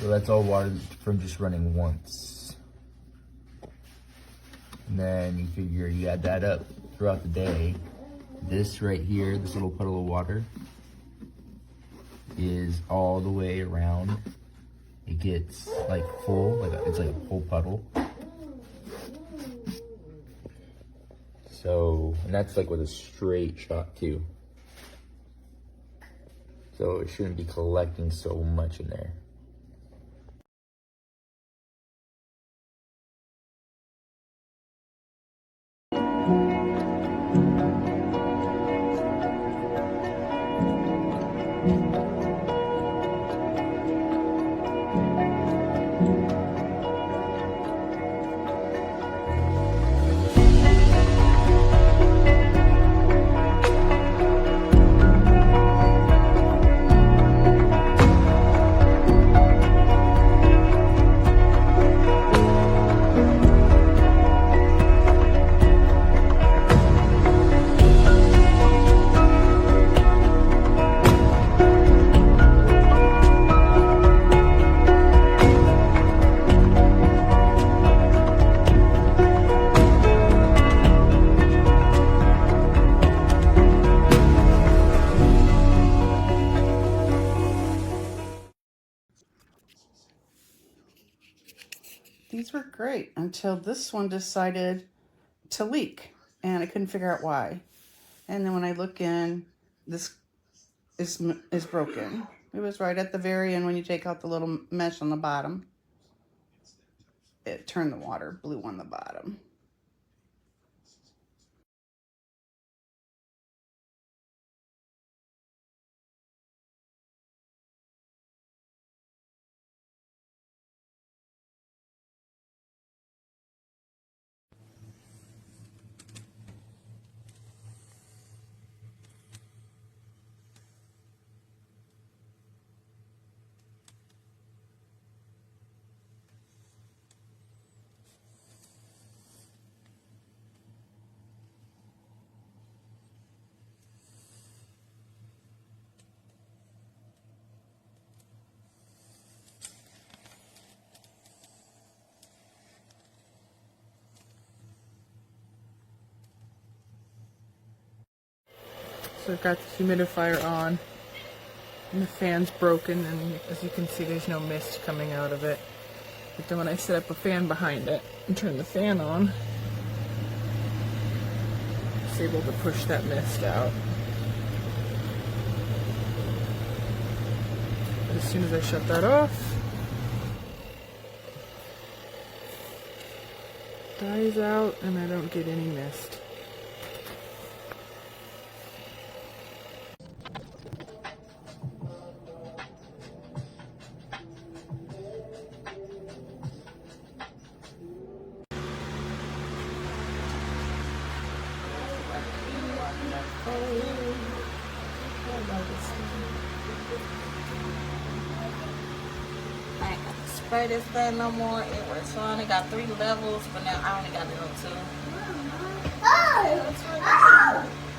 So that's all water from just running once. And then you figure you add that up throughout the day. This right here, this little puddle of water, is all the way around. It gets like full, it's like a full puddle. So, and that's like with a straight shot too. So it shouldn't be collecting so much in there. These were great until this one decided to leak, and I couldn't figure out why. And then when I look in, this is broken. It was right at the very end when you take out the little mesh on the bottom. It turned the water blue on the bottom. So I've got the humidifier on, and the fan's broken, and as you can see there's no mist coming out of it. But then when I set up a fan behind it and turn the fan on, it's able to push that mist out. But as soon as I shut that off, it dies out and I don't get any mist. I ain't got to spray this thing no more. It was so I only got 3 levels, but now I only got it on 2.